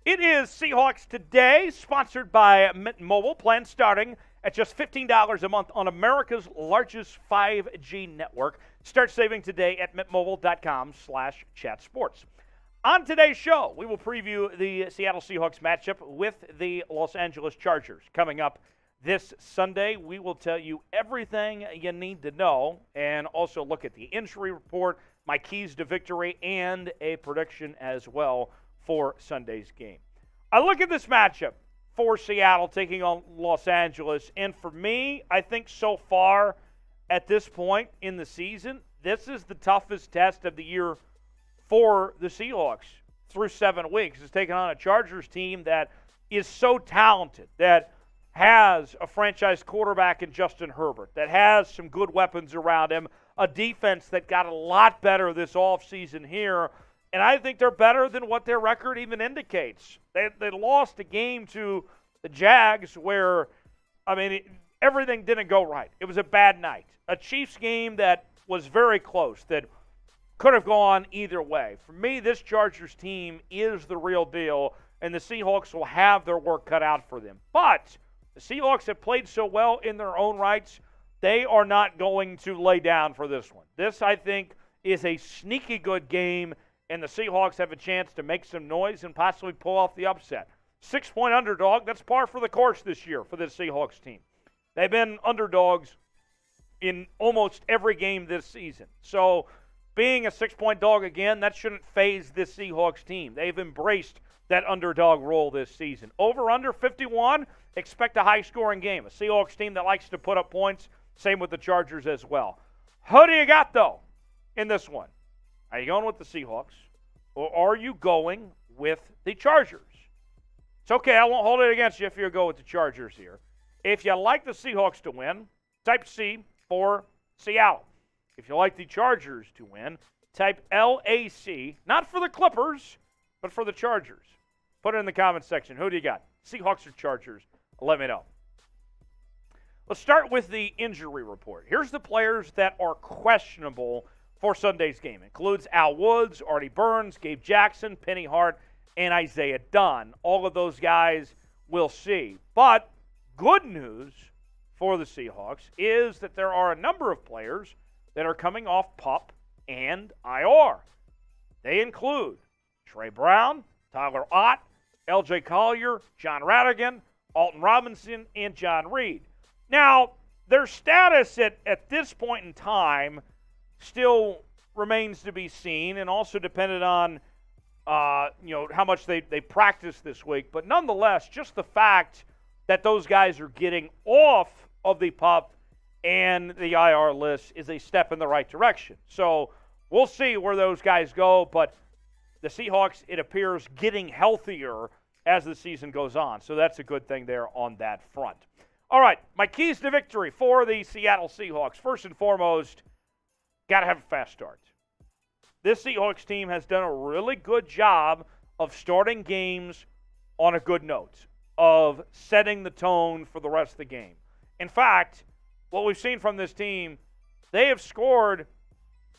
It is Seahawks Today, sponsored by Mint Mobile. Plan starting at just $15 a month on America's largest 5G network. Start saving today at mintmobile.com/chatsports. On today's show, we will preview the Seattle Seahawks matchup with the Los Angeles Chargers. Coming up this Sunday, we will tell you everything you need to know and also look at the injury report, my keys to victory, and a prediction as well for Sunday's game. I look at this matchup for Seattle taking on Los Angeles, and for me, I think so far at this point in the season, this is the toughest test of the year for the Seahawks through 7 weeks. It's taking on a Chargers team that is so talented, that has a franchise quarterback in Justin Herbert, that has some good weapons around him, a defense that got a lot better this offseason here, and I think they're better than what their record even indicates. They lost a game to the Jags where, everything didn't go right. It was a bad night. A Chiefs game that was very close, that could have gone either way. For me, this Chargers team is the real deal, and the Seahawks will have their work cut out for them. But the Seahawks have played so well in their own rights, they are not going to lay down for this one. This, I think, is a sneaky good game, and the Seahawks have a chance to make some noise and possibly pull off the upset. 6-point underdog, that's par for the course this year for this Seahawks team. They've been underdogs in almost every game this season. So being a 6-point dog again, that shouldn't faze this Seahawks team. They've embraced that underdog role this season. Over under 51, expect a high-scoring game. A Seahawks team that likes to put up points, same with the Chargers as well. Who do you got, though, in this one? Are you going with the Seahawks, or are you going with the Chargers? It's okay, I won't hold it against you if you go with the Chargers here. If you like the Seahawks to win, type C for Seattle. If you like the Chargers to win, type LAC, not for the Clippers, but for the Chargers. Put it in the comments section. Who do you got? Seahawks or Chargers? Let me know. Let's start with the injury report. Here's the players that are questionable for Sunday's game. It includes Al Woods, Artie Burns, Gabe Jackson, Penny Hart, and Isaiah Dunn. All of those guys we'll see. But good news for the Seahawks is that there are a number of players that are coming off PUP and IR. They include Tre Brown, Tyler Ott, LJ Collier, Jon Rhattigan, Alton Robinson, and John Reid. Now, their status at this point in time still remains to be seen, and also dependent on how much they practice this week. But nonetheless, just the fact that those guys are getting off of the PUP and the IR list is a step in the right direction. So we'll see where those guys go, but the Seahawks, it appears, getting healthier as the season goes on. So that's a good thing there on that front. All right, my keys to victory for the Seattle Seahawks. First and foremost, got to have a fast start. This Seahawks team has done a really good job of starting games on a good note, of setting the tone for the rest of the game. In fact, what we've seen from this team, they have scored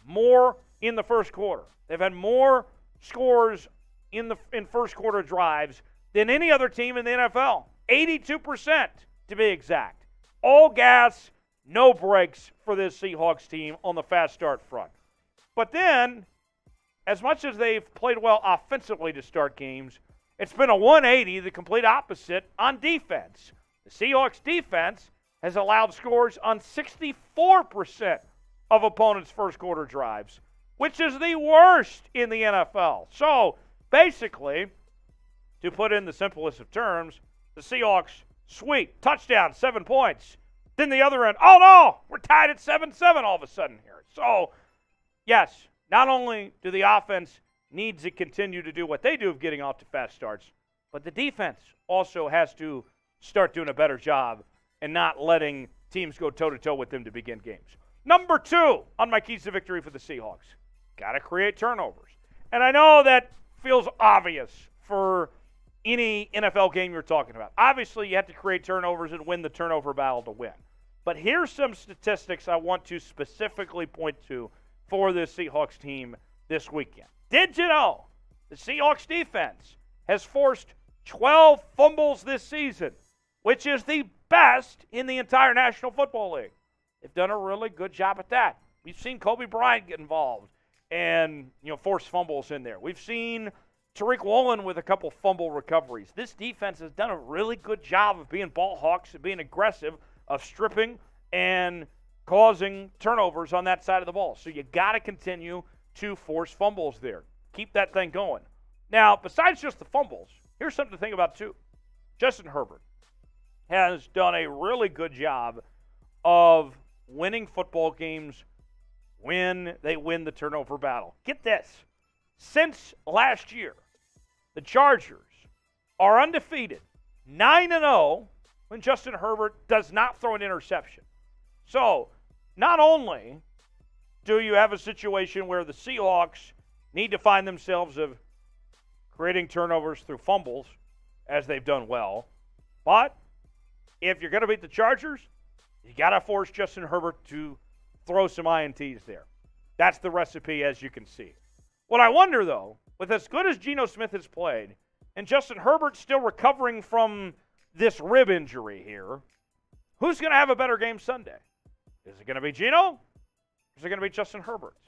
more in the first quarter. They've had more scores in first quarter drives than any other team in the NFL. 82% to be exact. All gas, no brakes for this Seahawks team on the fast start front. But then, as much as they've played well offensively to start games, it's been a 180, the complete opposite, on defense. The Seahawks defense has allowed scores on 64% of opponents' first quarter drives, which is the worst in the NFL. So, basically, to put in the simplest of terms, the Seahawks, sweet, touchdown, 7 points. Then the other end, oh no, we're tied at 7-7 all of a sudden here. So, yes, not only do the offense need to continue to do what they do of getting off to fast starts, but the defense also has to start doing a better job and not letting teams go toe-to-toe with them to begin games. Number 2 on my keys to victory for the Seahawks, got to create turnovers. And I know that feels obvious for any NFL game you're talking about. Obviously, you have to create turnovers and win the turnover battle to win. But here's some statistics I want to specifically point to for this Seahawks team this weekend. Did you know the Seahawks defense has forced 12 fumbles this season, which is the best in the entire National Football League. They've done a really good job at that. We've seen Kobe Bryant get involved and, force fumbles in there. We've seen Tariq Woolen with a couple fumble recoveries. This defense has done a really good job of being ball hawks and being aggressive, of stripping and causing turnovers on that side of the ball. So you got to continue to force fumbles there. Keep that thing going. Now, besides just the fumbles, here's something to think about too. Justin Herbert has done a really good job of winning football games when they win the turnover battle. Get this. Since last year, the Chargers are undefeated, 9-0, when Justin Herbert does not throw an interception. So, not only do you have a situation where the Seahawks need to find themselves of creating turnovers through fumbles, as they've done well, but if you're going to beat the Chargers, you got to force Justin Herbert to throw some INTs there. That's the recipe, as you can see. What I wonder, though, with as good as Geno Smith has played, and Justin Herbert still recovering from this rib injury here, who's going to have a better game Sunday? Is it going to be Geno? Or is it going to be Justin Herbert?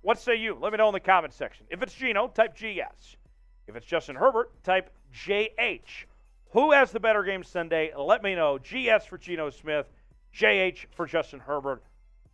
What say you? Let me know in the comment section. If it's Geno, type GS. If it's Justin Herbert, type JH. Who has the better game Sunday? Let me know. GS for Geno Smith, JH for Justin Herbert.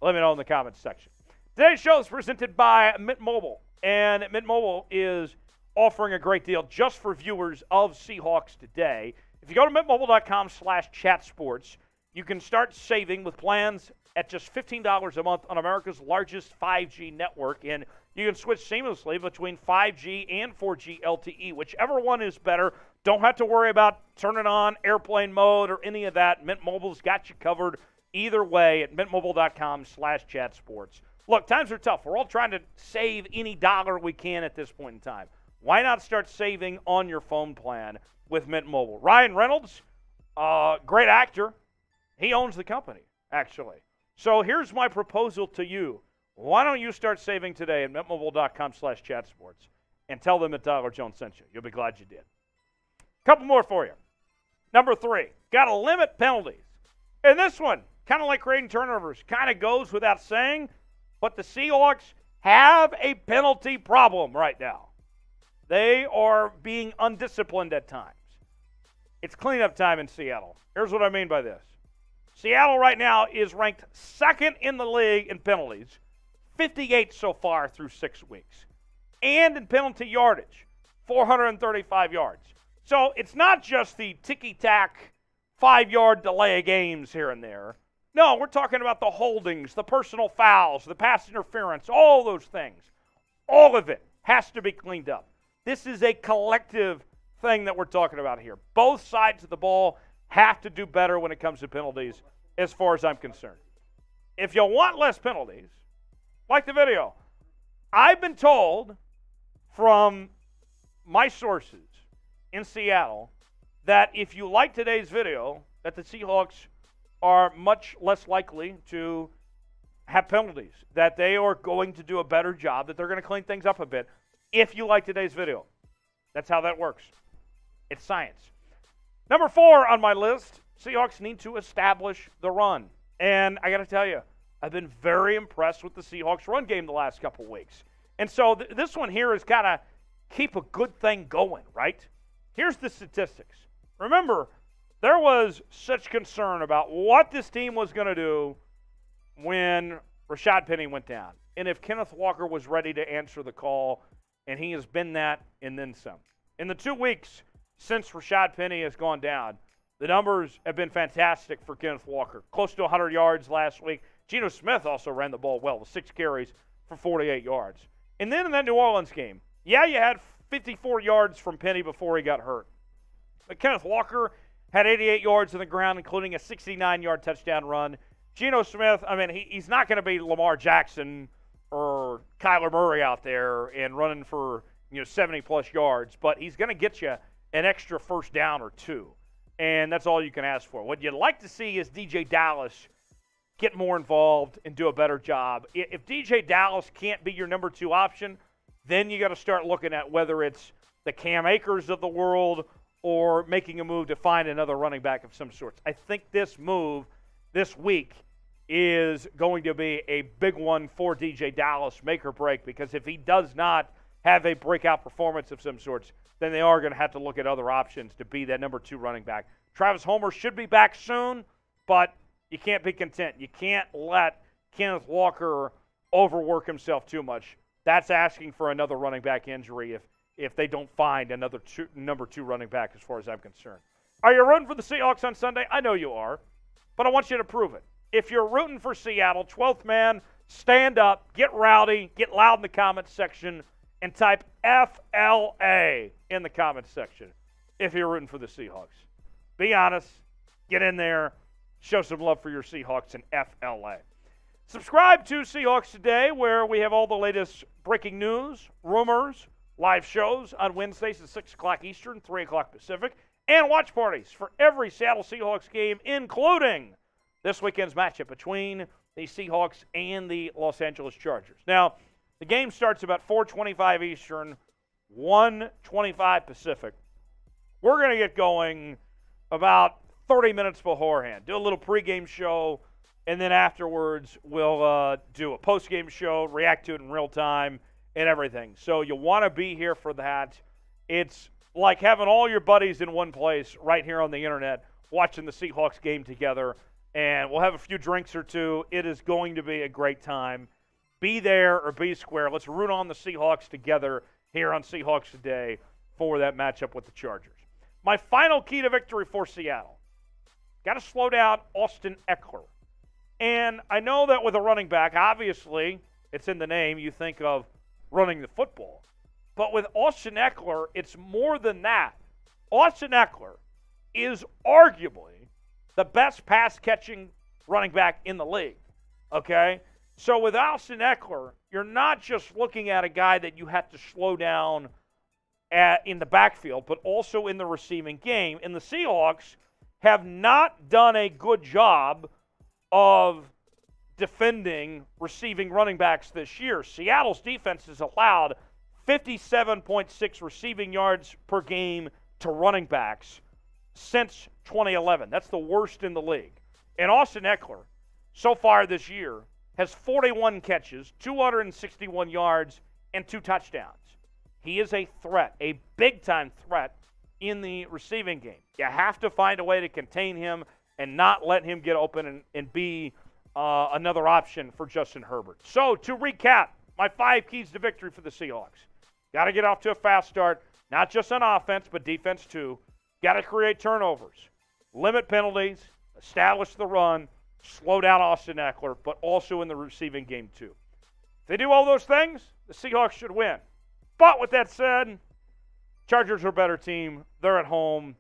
Let me know in the comments section. Today's show is presented by Mint Mobile, and Mint Mobile is offering a great deal just for viewers of Seahawks today. If you go to mintmobile.com/chatsports, you can start saving with plans at just $15 a month on America's largest 5G network, and you can switch seamlessly between 5G and 4G LTE, whichever one is better. Don't have to worry about turning on airplane mode or any of that. Mint Mobile's got you covered either way at mintmobile.com/chatsports. Look, times are tough. We're all trying to save any dollar we can at this point in time. Why not start saving on your phone plan with Mint Mobile? Ryan Reynolds, great actor. He owns the company, actually. So here's my proposal to you. Why don't you start saving today at mintmobile.com/chatsports and tell them that Tyler Jones sent you. You'll be glad you did. Couple more for you. Number 3, got to limit penalties. And this one, kind of like creating turnovers, kind of goes without saying, but the Seahawks have a penalty problem right now. They are being undisciplined at times. It's cleanup time in Seattle. Here's what I mean by this. Seattle right now is ranked second in the league in penalties, 58 so far through 6 weeks. And in penalty yardage, 435 yards. So it's not just the ticky-tack 5-yard delay of games here and there. No, we're talking about the holdings, the personal fouls, the pass interference, all those things. All of it has to be cleaned up. This is a collective thing that we're talking about here. Both sides of the ball have to do better when it comes to penalties, as far as I'm concerned. If you want less penalties, like the video, I've been told from my sources in Seattle that if you like today's video, that the Seahawks are much less likely to have penalties, that they are going to do a better job, that they're going to clean things up a bit if you like today's video. That's how that works. It's science. Number 4 on my list, Seahawks need to establish the run. And I got to tell you, I've been very impressed with the Seahawks run game the last couple weeks. And so this one here is kind of keep a good thing going, right? Here's the statistics. Remember, there was such concern about what this team was going to do when Rashad Penny went down, and if Kenneth Walker was ready to answer the call, and he has been that and then some. In the 2 weeks since Rashad Penny has gone down, the numbers have been fantastic for Kenneth Walker. Close to 100 yards last week. Geno Smith also ran the ball well with 6 carries for 48 yards. And then in that New Orleans game, yeah, you had 54 yards from Penny before he got hurt. But Kenneth Walker had 88 yards on the ground, including a 69-yard touchdown run. Geno Smith, I mean, he's not going to be Lamar Jackson or Kyler Murray out there and running for 70-plus yards, but he's going to get you an extra first down or 2, and that's all you can ask for. What you'd like to see is DJ Dallas get more involved and do a better job. If DJ Dallas can't be your number 2 option, then you got to start looking at whether it's the Cam Akers of the world or making a move to find another running back of some sorts. I think this move this week is going to be a big one for DJ Dallas, make or break, because if he does not have a breakout performance of some sorts, then they are going to have to look at other options to be that number 2 running back. Travis Homer should be back soon, but you can't be content. You can't let Kenneth Walker overwork himself too much. That's asking for another running back injury if they don't find another number 2 running back as far as I'm concerned. Are you rooting for the Seahawks on Sunday? I know you are, but I want you to prove it. If you're rooting for Seattle, 12th man, stand up, get rowdy, get loud in the comments section, and type FLA in the comments section if you're rooting for the Seahawks. Be honest, get in there, show some love for your Seahawks and FLA. Subscribe to Seahawks Today, where we have all the latest breaking news, rumors, live shows on Wednesdays at 6 o'clock Eastern, 3 o'clock Pacific, and watch parties for every Seattle Seahawks game, including this weekend's matchup between the Seahawks and the Los Angeles Chargers. Now, the game starts about 4:25 Eastern, 1:25 Pacific. We're going to get going about 30 minutes beforehand, do a little pregame show, and then afterwards we'll do a postgame show, react to it in real time, and everything. So you'll want to be here for that. It's like having all your buddies in one place right here on the internet watching the Seahawks game together, and we'll have a few drinks or two. It is going to be a great time. Be there or be square. Let's root on the Seahawks together here on Seahawks Today for that matchup with the Chargers. My final key to victory for Seattle. Got to slow down Austin Ekeler. And I know that with a running back, obviously, it's in the name, you think of running the football. But with Austin Ekeler, it's more than that. Austin Ekeler is arguably the best pass-catching running back in the league, okay? So with Austin Ekeler, you're not just looking at a guy that you have to slow down in the backfield, but also in the receiving game. And the Seahawks have not done a good job of defending receiving running backs this year. Seattle's defense has allowed 57.6 receiving yards per game to running backs since 2011. That's the worst in the league. And Austin Ekeler, so far this year, has 41 catches, 261 yards, and 2 touchdowns. He is a threat, a big-time threat in the receiving game. You have to find a way to contain him and not let him get open and be another option for Justin Herbert. So, to recap, my 5 keys to victory for the Seahawks. Got to get off to a fast start, not just on offense, but defense too. Got to create turnovers, limit penalties, establish the run, slow down Austin Ekeler, but also in the receiving game too. If they do all those things, the Seahawks should win. But with that said, Chargers are a better team. They're at home.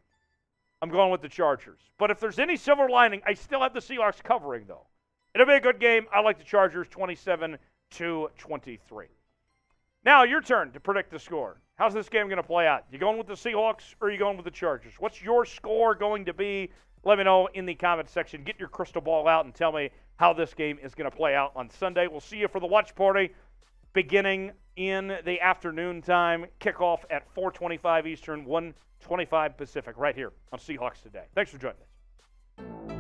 I'm going with the Chargers. But if there's any silver lining, I still have the Seahawks covering, though. It'll be a good game. I like the Chargers 27-23. Now, your turn to predict the score. How's this game going to play out? You going with the Seahawks or are you going with the Chargers? What's your score going to be? Let me know in the comment section. Get your crystal ball out and tell me how this game is going to play out on Sunday. We'll see you for the watch party beginning in the afternoon time. Kickoff at 4:25 Eastern, 1:25 Pacific, right here on Seahawks Today. Thanks for joining us.